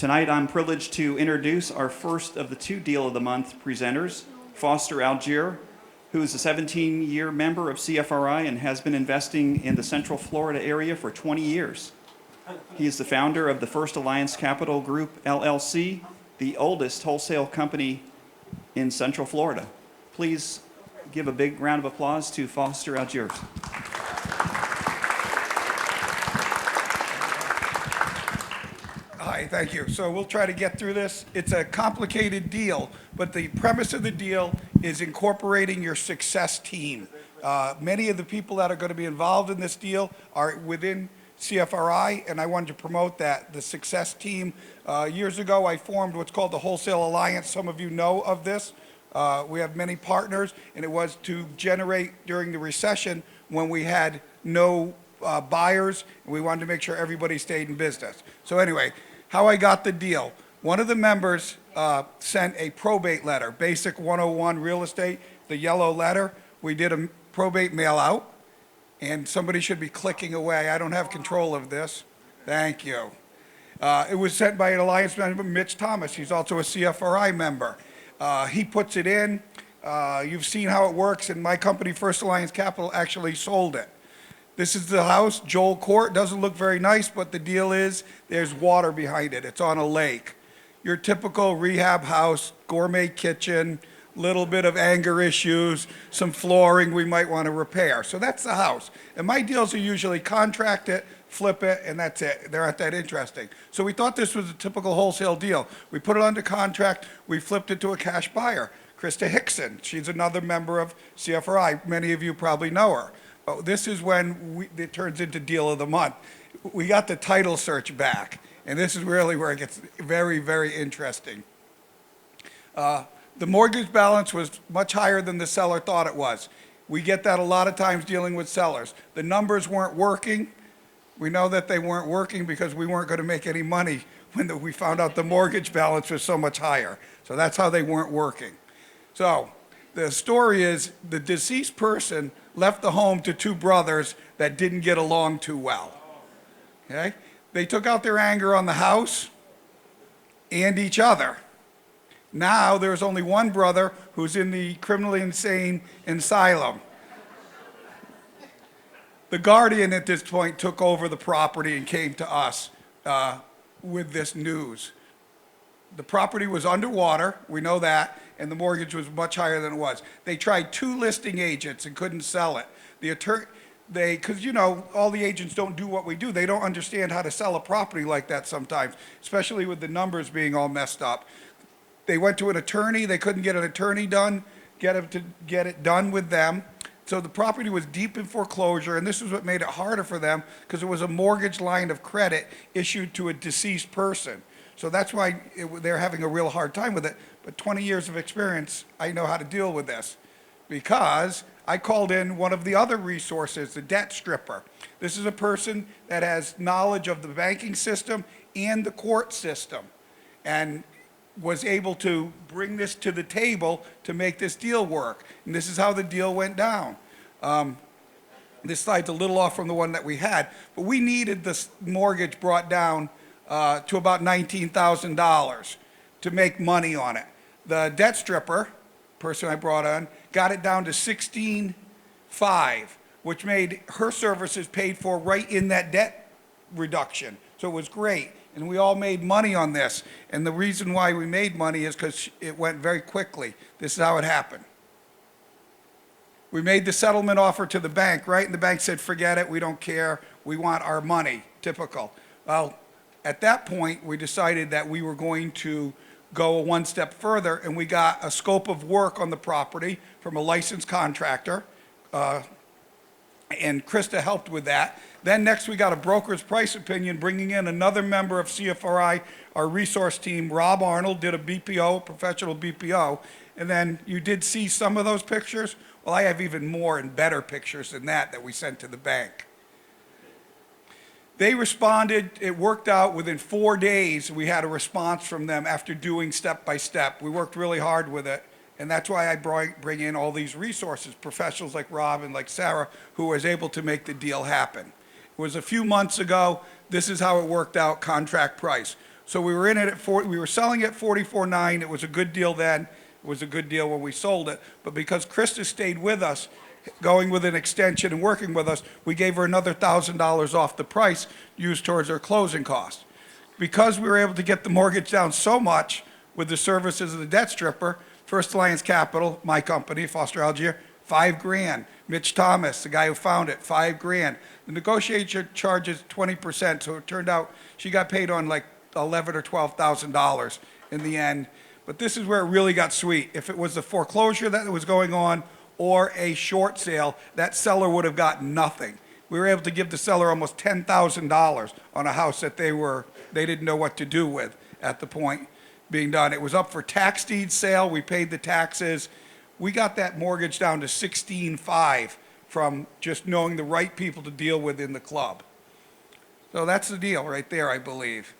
Tonight, I'm privileged to introduce our first of the two Deal of the Month presenters, Foster Algier, who is a 17-year member of CFRI and has been investing in the Central Florida area for 20 years. He is the founder of the First Alliance Capital Group, LLC, the oldest wholesale company in Central Florida. Please give a big round of applause to Foster Algier. Hi, thank you. So we'll try to get through this. It's a complicated deal, but the premise of the deal is incorporating your success team. Many of the people that are going to be involved in this deal are within CFRI, and I wanted to promote that. The success team, years ago I formed what's called the Wholesale Alliance. Some of you know of this. We have many partners, and it was to generate during the recession when we had no buyers, and we wanted to make sure everybody stayed in business. So anyway, how I got the deal. One of the members sent a probate letter, Basic 101 Real Estate, the yellow letter. We did a probate mail out, and somebody should be clicking away. I don't have control of this. Thank you. It was sent by an Alliance member, Mitch Thomas. He's also a CFRI member. He puts it in. You've seen how it works, and my company, First Alliance Capital, actually sold it. This is the house, Joel Court. Doesn't look very nice, but the deal is there's water behind it. It's on a lake. Your typical rehab house, gourmet kitchen, little bit of anger issues, some flooring we might want to repair. So that's the house. And my deals are usually contract it, flip it, and that's it. They're not that interesting. So we thought this was a typical wholesale deal. We put it under contract. We flipped it to a cash buyer, Krista Hickson. She's another member of CFRI. Many of you probably know her. This is when it turns into Deal of the Month. We got the title search back, and this is really where it gets very, very interesting. The mortgage balance was much higher than the seller thought it was. We get that a lot of times dealing with sellers. The numbers weren't working. We know that they weren't working because we weren't going to make any money when we found out the mortgage balance was so much higher. So that's how they weren't working. So the story is the deceased person left the home to two brothers that didn't get along too well. Okay? They took out their anger on the house and each other. Now there's only one brother who's in the criminally insane asylum. The guardian at this point took over the property and came to us with this news. The property was underwater, we know that, and the mortgage was much higher than it was. They tried 2 listing agents and couldn't sell it. The attorney, because you know, all the agents don't do what we do. They don't understand how to sell a property like that sometimes, especially with the numbers being all messed up. They went to an attorney, they couldn't get an attorney done, get it done with them. So the property was deep in foreclosure, and this is what made it harder for them because it was a mortgage line of credit issued to a deceased person. So that's why they're having a real hard time with it. But 20 years of experience, I know how to deal with this because I called in one of the other resources, the debt stripper. This is a person that has knowledge of the banking system and the court system and was able to bring this to the table to make this deal work. And this is how the deal went down. This slide's a little off from the one that we had, but we needed this mortgage brought down to about $19,000 to make money on it. The debt stripper, person I brought on, got it down to $16,500, which made her services paid for right in that debt reduction. So it was great, and we all made money on this. And the reason why we made money is because it went very quickly. This is how it happened. We made the settlement offer to the bank, right? And the bank said, forget it, we don't care, we want our money, typical. Well, at that point, we decided that we were going to go one step further, and we got a scope of work on the property from a licensed contractor, and Krista helped with that. Then next we got a broker's price opinion, bringing in another member of CFRI, our resource team, Rob Arnold, did a BPO, professional BPO, and then you did see some of those pictures. Well, I have even more and better pictures than that we sent to the bank. They responded, it worked out within 4 days. We had a response from them after doing step by step. We worked really hard with it, and that's why I bring in all these resources, professionals like Rob and like Sarah, who was able to make the deal happen. It was a few months ago. This is how it worked out, contract price. So we were in it at we were selling at 44.9. It was a good deal then. It was a good deal when we sold it. But because Krista stayed with us, going with an extension and working with us, we gave her another $1,000 off the price used towards her closing costs. Because we were able to get the mortgage down so much with the services of the debt stripper, First Alliance Capital, my company, Foster Algier, $5,000. Mitch Thomas, the guy who found it, $5,000. The negotiator charges 20%, so it turned out she got paid on like $11,000 or $12,000 in the end. But this is where it really got sweet. If it was the foreclosure that was going on or a short sale, that seller would have gotten nothing. We were able to give the seller almost $10,000 on a house that they didn't know what to do with at the point being done. It was up for tax deed sale. We paid the taxes. We got that mortgage down to 16.5 from just knowing the right people to deal with in the club. So that's the deal right there, I believe.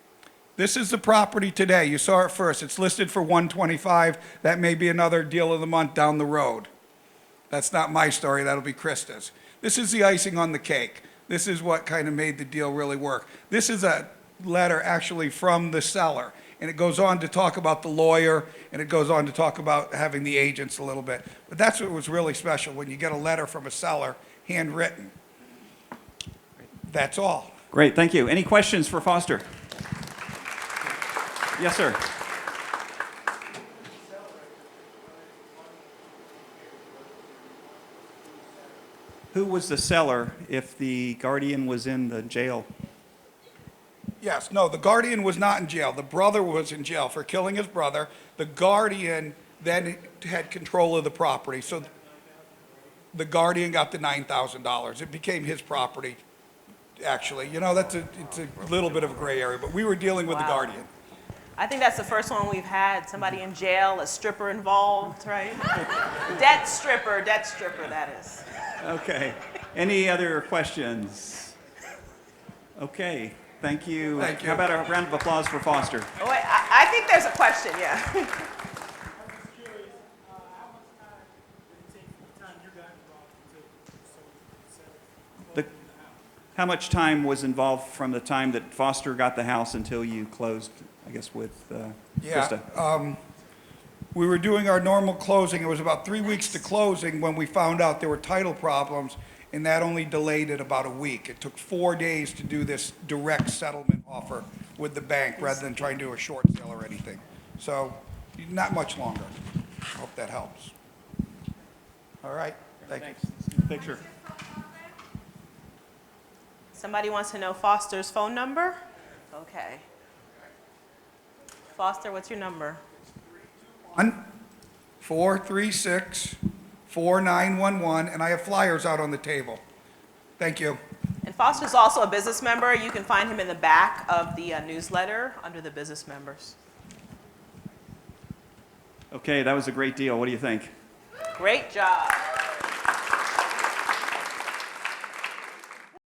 This is the property today. You saw it first. It's listed for $125. That may be another deal of the month down the road. That's not my story. That'll be Krista's. This is the icing on the cake. This is what kind of made the deal really work. This is a letter actually from the seller, and it goes on to talk about the lawyer, and it goes on to talk about having the agents a little bit. But that's what was really special, when you get a letter from a seller, handwritten. That's all. Great, thank you. Any questions for Foster? Yes, sir. Who was the seller if the guardian was in the jail? Yes, no, the guardian was not in jail. The brother was in jail for killing his brother. The guardian then had control of the property. So the guardian got the $9,000. It became his property, actually. You know, it's a little bit of a gray area, but we were dealing with the guardian. I think that's the first one we've had, somebody in jail, a stripper involved, right? Debt stripper, that is. Okay. Any other questions? Okay. Thank you. Thank you. How about a round of applause for Foster? Oh, wait, I think there's a question, yeah. How much time was involved from the time that Foster got the house until you closed, I guess, with Krista? We were doing our normal closing. It was about 3 weeks to closing when we found out there were title problems, and that only delayed it about a week. It took 4 days to do this direct settlement offer with the bank rather than trying to do a short sale or anything. So not much longer. I hope that helps. All right. Thank you. Picture. Somebody wants to know Foster's phone number? Okay. Foster, what's your number? 436-4911, and I have flyers out on the table. Thank you. And Foster's also a business member. You can find him in the back of the newsletter under the business members. Okay, that was a great deal. What do you think? Great job.